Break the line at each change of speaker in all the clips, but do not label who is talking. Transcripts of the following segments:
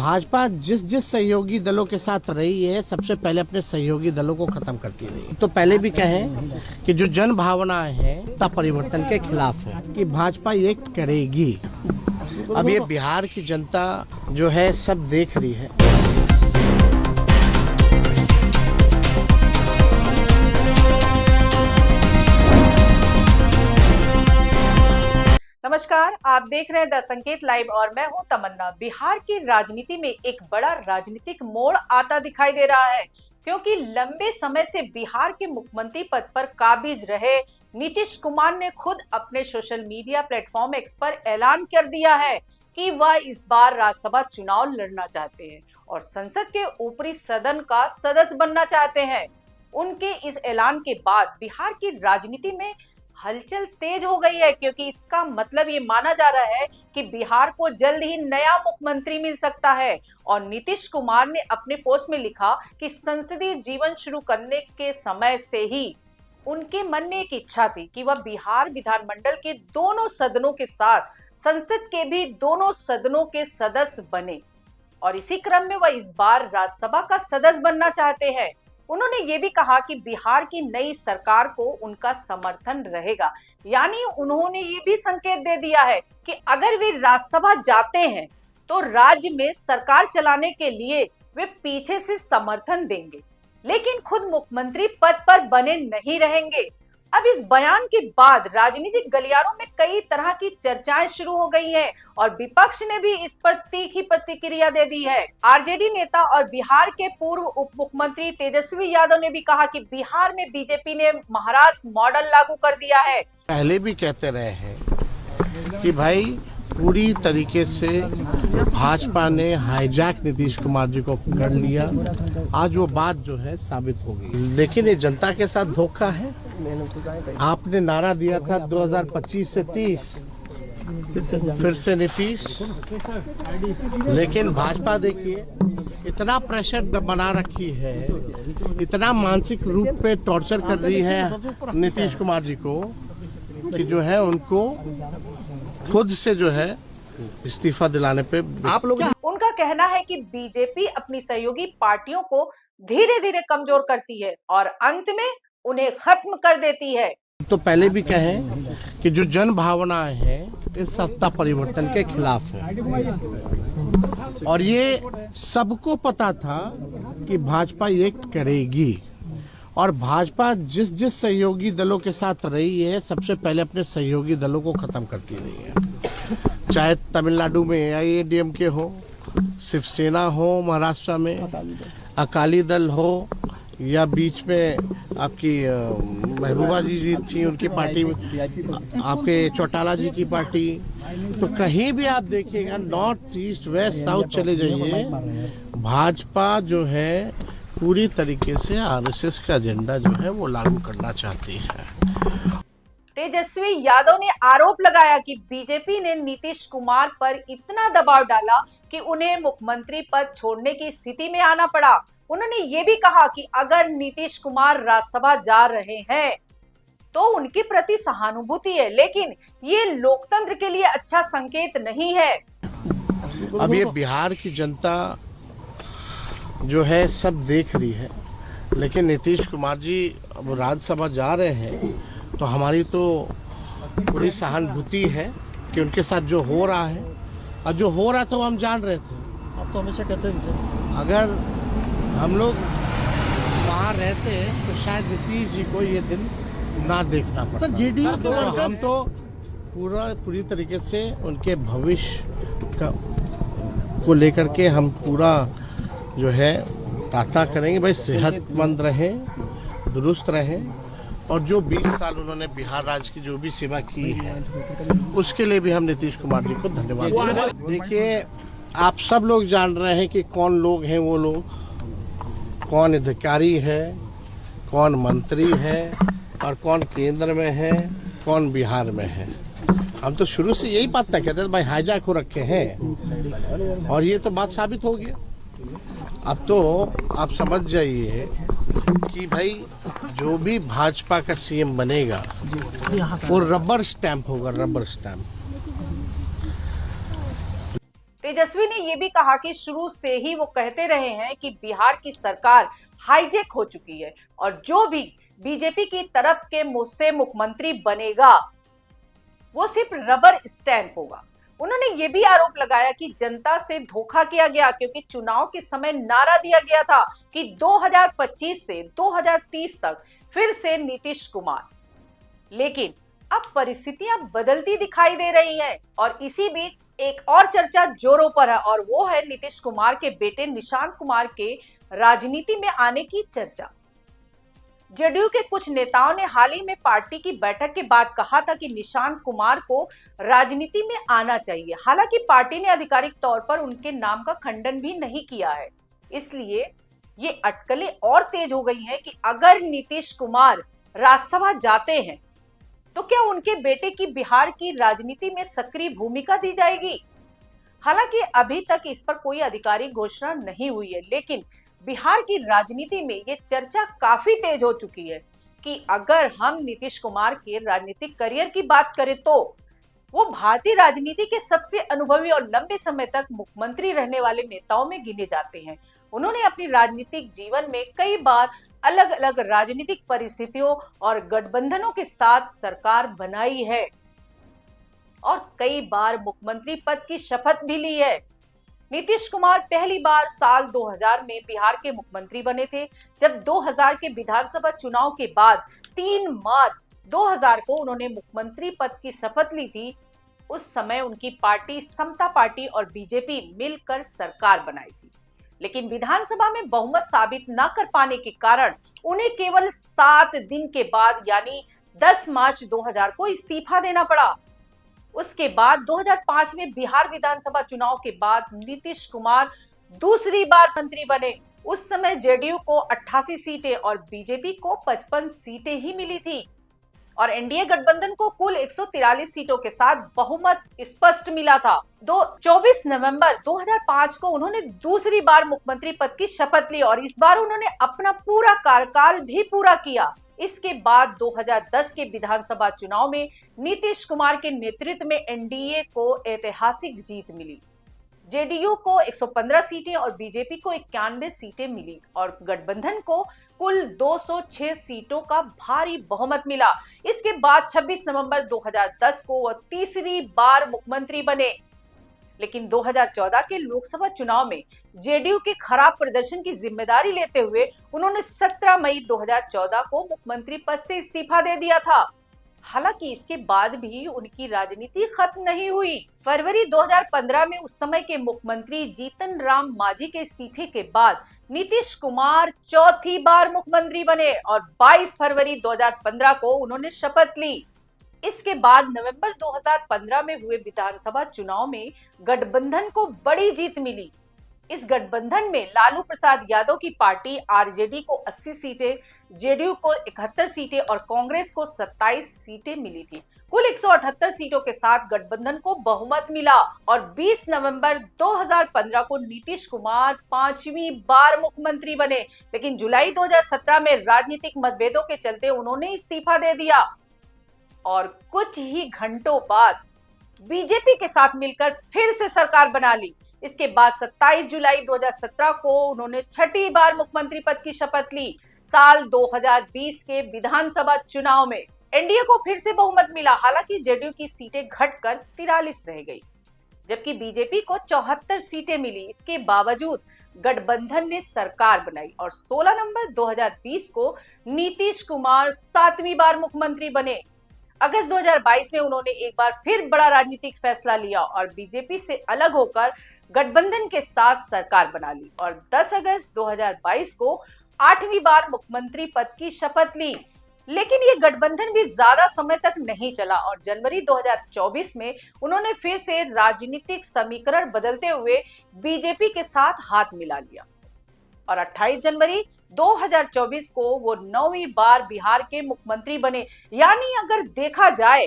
भाजपा जिस जिस सहयोगी दलों के साथ रही है, सबसे पहले अपने सहयोगी दलों को खत्म करती रही। तो पहले भी कहें कि जो जन भावना है सत्ता परिवर्तन के खिलाफ है, कि भाजपा ये करेगी। अब ये बिहार की जनता जो है सब देख रही है।
नमस्कार, आप देख रहे हैं द संकेत लाइव और मैं हूं तमन्ना। बिहार की राजनीति में एक बड़ा राजनीतिक मोड़ आता दिखाई दे रहा है, क्योंकि लंबे समय से बिहार के मुख्यमंत्री पद पर काबिज रहे नीतीश कुमार ने खुद अपने सोशल मीडिया प्लेटफॉर्म एक्स पर ऐलान कर दिया है कि वह इस बार राज्यसभा चुनाव लड़ना चाहते हैं और संसद के ऊपरी सदन का सदस्य बनना चाहते हैं। उनके इस ऐलान के बाद बिहार की राजनीति में हलचल तेज हो गई है, क्योंकि इसका मतलब ये माना जा रहा है कि बिहार को जल्द ही नया मुख्यमंत्री मिल सकता है। और नीतीश कुमार ने अपने पोस्ट में लिखा कि संसदीय जीवन शुरू करने के समय से ही उनके मन में एक इच्छा थी कि वह बिहार विधानमंडल के दोनों सदनों के साथ संसद के भी दोनों सदनों के सदस्य बने और इसी क्रम में वह इस बार राज्यसभा का सदस्य बनना चाहते हैं। उन्होंने ये भी कहा कि बिहार की नई सरकार को उनका समर्थन रहेगा, यानी उन्होंने ये भी संकेत दे दिया है कि अगर वे राज्यसभा जाते हैं तो राज्य में सरकार चलाने के लिए वे पीछे से समर्थन देंगे, लेकिन खुद मुख्यमंत्री पद पर बने नहीं रहेंगे। अब इस बयान के बाद राजनीतिक गलियारों में कई तरह की चर्चाएं शुरू हो गई हैं और विपक्ष ने भी इस पर तीखी प्रतिक्रिया दे दी है। आरजेडी नेता और बिहार के पूर्व उप मुख्यमंत्री तेजस्वी यादव ने भी कहा कि बिहार में बीजेपी ने महाराष्ट्र मॉडल लागू कर दिया है।
पहले भी कहते रहे हैं कि भाई पूरी तरीके से भाजपा ने हाईजैक नीतीश कुमार जी को कर लिया। आज वो बात जो है साबित हो गई, लेकिन ये जनता के साथ धोखा है। आपने नारा दिया था 2025 से 30, फिर से नीतीश, लेकिन भाजपा देखिए इतना प्रेशर बना रखी है, इतना मानसिक रूप पे टॉर्चर कर रही है नीतीश कुमार जी को कि जो है उनको खुद से जो है इस्तीफा दिलाने पे
आप लोग उनका कहना है कि बीजेपी अपनी सहयोगी पार्टियों को धीरे धीरे कमजोर करती है और अंत में उन्हें खत्म कर देती है।
तो पहले भी कहें कि जो जन भावना है इस सत्ता परिवर्तन के खिलाफ है और ये सबको पता था कि भाजपा ये करेगी। और भाजपा जिस जिस सहयोगी दलों के साथ रही है, सबसे पहले अपने सहयोगी दलों को खत्म करती रही है। चाहे तमिलनाडु में AIADMK हो, शिवसेना हो, महाराष्ट्र में अकाली दल हो, या बीच में आपकी महबूबा जी थी, उनकी पार्टी, आपके चौटाला जी की पार्टी। तो कहीं भी आप देखिएगा, नॉर्थ ईस्ट वेस्ट साउथ चले जाइए, भाजपा जो है पूरी तरीके से RSS का एजेंडा जो है वो लागू करना चाहती है।
तेजस्वी यादव ने आरोप लगाया कि बीजेपी ने नीतीश कुमार पर इतना दबाव डाला कि उन्हें मुख्यमंत्री पद छोड़ने की स्थिति में आना पड़ा। उन्होंने ये भी कहा कि अगर नीतीश कुमार राज्यसभा जा रहे हैं तो उनके प्रति सहानुभूति है, लेकिन ये लोकतंत्र के लिए अच्छा संकेत नहीं है।
अब ये बिहार की जनता जो है सब देख रही है, लेकिन नीतीश कुमार जी अब राज्यसभा जा रहे हैं तो हमारी तो पूरी सहानुभूति है कि उनके साथ जो हो रहा है, और जो हो रहा था वो हम जान रहे थे। अब तो हमेशा कहते थे अगर हम लोग वहाँ रहते तो शायद नीतीश जी को ये दिन ना देखना पड़ता। जेडीयू तो हम तो पूरी तरीके से उनके भविष्य को लेकर के हम पूरा जो है प्रार्थना करेंगे, भाई सेहतमंद रहें, दुरुस्त रहें, और जो 20 साल उन्होंने बिहार राज्य की जो भी सेवा की है उसके लिए भी हम नीतीश कुमार जी को धन्यवाद देते हैं। देखिए, आप सब लोग जान रहे हैं कि कौन लोग हैं वो लोग, कौन अधिकारी है, कौन मंत्री है और कौन केंद्र में है, कौन बिहार में है। हम तो शुरू से यही बात तय कहते थे, भाई हाईजैक हो रखे हैं, और ये तो बात साबित हो गया। अब तो आप समझ जाइए कि भाई जो भी भाजपा का CM बनेगा वो रबर स्टैंप होगा, रबर स्टैंप।
तेजस्वी ने ये भी कहा कि शुरू से ही वो कहते रहे हैं कि बिहार की सरकार हाईजेक हो चुकी है और जो भी बीजेपी की तरफ के मुंह से मुख्यमंत्री बनेगा वो सिर्फ रबर स्टैंप होगा। उन्होंने ये भी आरोप लगाया कि जनता से धोखा किया गया क्योंकि चुनाव के समय नारा दिया गया था कि 2025 से 2030 तक फिर से नीतीश कुमार। लेकिन अब परिस्थितियां बदलती दिखाई दे रही हैं और इसी बीच एक और चर्चा जोरों पर है और वो है नीतीश कुमार के बेटे निशांत कुमार के राजनीति में आने की चर्चा। जेडीयू के कुछ नेताओं ने हाल ही में पार्टी की बैठक के बाद कहा था कि निशांत कुमार को राजनीति में आना चाहिए। हालांकि पार्टी ने आधिकारिक तौर पर उनके नाम का खंडन भी नहीं किया है। इसलिए ये अटकलें और तेज हो गई हैं कि अगर नीतीश कुमार राज्यसभा जाते हैं तो क्या उनके बेटे की बिहार की राजनीति में सक्रिय भूमिका दी जाएगी। हालांकि अभी तक इस पर कोई आधिकारिक घोषणा नहीं हुई है, लेकिन बिहार की राजनीति में ये चर्चा काफी तेज हो चुकी है कि अगर हम नीतीश कुमार के राजनीतिक करियर की बात करें तो वो भारतीय राजनीति के सबसे अनुभवी और लंबे समय तक मुख्यमंत्री रहने वाले नेताओं में गिने जाते हैं। उन्होंने अपनी राजनीतिक जीवन में कई बार अलग अलग राजनीतिक परिस्थितियों और गठबंधनों के साथ सरकार बनाई है और कई बार मुख्यमंत्री पद की शपथ भी ली है। नीतीश कुमार पहली बार साल 2000 में बिहार के मुख्यमंत्री बने थे, जब 2000 के विधानसभा चुनाव के बाद 3 मार्च 2000 को उन्होंने मुख्यमंत्री पद की शपथ ली थी। उस समय उनकी पार्टी समता पार्टी और बीजेपी मिलकर सरकार बनाई थी, लेकिन विधानसभा में बहुमत साबित न कर पाने के कारण उन्हें केवल 7 दिन के बाद यानी 10 मार्च 2000 को इस्तीफा देना पड़ा। उसके बाद 2005 में बिहार विधानसभा चुनाव के बाद नीतीश कुमार दूसरी बार मंत्री बने। उस समय जेडीयू को 88 सीटें और बीजेपी को 55 सीटें ही मिली थी और एनडीए गठबंधन को कुल 143 सीटों के साथ बहुमत स्पष्ट मिला था। 24 नवंबर 2005 को उन्होंने दूसरी बार मुख्यमंत्री पद की शपथ ली और इस बार उन्होंने अपना पूरा कार्यकाल भी पूरा किया। इसके बाद 2010 के विधानसभा चुनाव में नीतीश कुमार के नेतृत्व में एनडीए को ऐतिहासिक जीत मिली। जेडीयू को 115 सीटें और बीजेपी को 91 सीटें मिली और गठबंधन को कुल 206 सीटों का भारी बहुमत मिला। इसके बाद 26 नवंबर 2010 को वह तीसरी बार मुख्यमंत्री बने, लेकिन 2014 के लोकसभा चुनाव में जेडीयू के खराब प्रदर्शन की जिम्मेदारी लेते हुए उन्होंने 17 मई 2014 को मुख्यमंत्री पद से इस्तीफा दे दिया था। हालांकि इसके बाद भी उनकी राजनीति खत्म नहीं हुई। फरवरी 2015 में उस समय के मुख्यमंत्री जीतन राम मांझी के इस्तीफे के बाद नीतीश कुमार चौथी बार मुख्यमंत्री बने और 22 फरवरी 2015 को उन्होंने शपथ ली। इसके बाद नवंबर 2015 में हुए विधानसभा चुनाव में गठबंधन को बड़ी जीत मिली। इस गठबंधन में लालू प्रसाद यादव की पार्टी आरजेडी को 80 सीटें, जेडीयू को 71 सीटें और कांग्रेस को 27 सीटें मिली थी। कुल 178 सीटों के साथ गठबंधन को बहुमत मिला और 20 नवंबर 2015 को नीतीश कुमार 5वीं बार मुख्यमंत्री बने, लेकिन जुलाई 2017 में राजनीतिक मतभेदों के चलते उन्होंने इस्तीफा दे दिया और कुछ ही घंटों बाद बीजेपी के साथ मिलकर फिर से सरकार बना ली। इसके बाद 27 जुलाई 2017 को उन्होंने छठी बार मुख्यमंत्री पद की शपथ ली। साल 2020 के विधानसभा चुनाव में एनडीए को फिर से बहुमत मिला। हालांकि जेडीयू की सीटें घटकर 43 रह गई, जबकि बीजेपी को 74 सीटें मिली। इसके बावजूद गठबंधन ने सरकार बनाई और 16 नवंबर 2020 को नीतीश कुमार 7वीं बार मुख्यमंत्री बने। अगस्त 2022 में उन्होंने एक बार फिर बड़ा राजनीतिक फैसला लिया और बीजेपी से अलग होकर गठबंधन के साथ सरकार बना ली और 10 अगस्त 2022 को 8वीं बार मुख्यमंत्री पद की शपथ ली। लेकिन ये गठबंधन भी ज्यादा समय तक नहीं चला और जनवरी 2024 में उन्होंने फिर से राजनीतिक समीकरण बदलते हुए बीजेपी के साथ हाथ मिला लिया और 28 जनवरी 2024 को वो 9वीं बार बिहार के मुख्यमंत्री बने। यानी अगर देखा जाए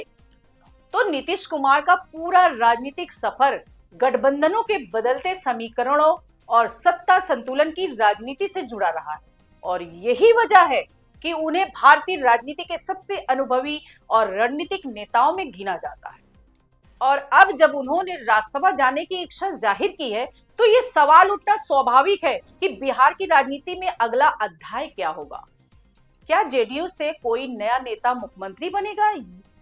तो नीतीश कुमार का पूरा राजनीतिक सफर गठबंधनों के बदलते समीकरणों और सत्ता संतुलन की राजनीति से जुड़ा रहा है और यही वजह है कि उन्हें भारतीय राजनीति के सबसे अनुभवी और रणनीतिक नेताओं में गिना जाता है। और अब जब उन्होंने राज्यसभा जाने की इच्छा जाहिर की है, तो ये सवाल उठना स्वाभाविक है कि बिहार की राजनीति में अगला अध्याय क्या होगा। क्या जेडीयू से कोई नया नेता मुख्यमंत्री बनेगा?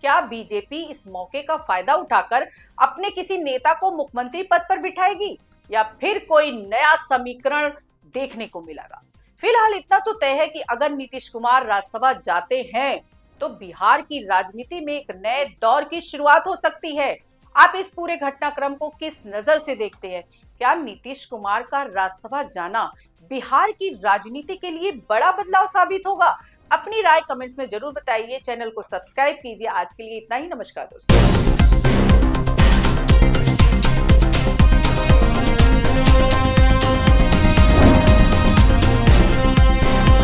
क्या बीजेपी इस मौके का फायदा उठाकर अपने किसी नेता को मुख्यमंत्री पद पर बिठाएगी, या फिर कोई नया समीकरण देखने को मिलेगा? फिलहाल इतना तो तय है कि अगर नीतीश कुमार राज्यसभा जाते हैं तो बिहार की राजनीति में एक नए दौर की शुरुआत हो सकती है। आप इस पूरे घटनाक्रम को किस नजर से देखते हैं? क्या नीतीश कुमार का राज्यसभा जाना बिहार की राजनीति के लिए बड़ा बदलाव साबित होगा? अपनी राय कमेंट्स में जरूर बताइए। चैनल को सब्सक्राइब कीजिए। आज के लिए इतना ही। नमस्कार दोस्तों।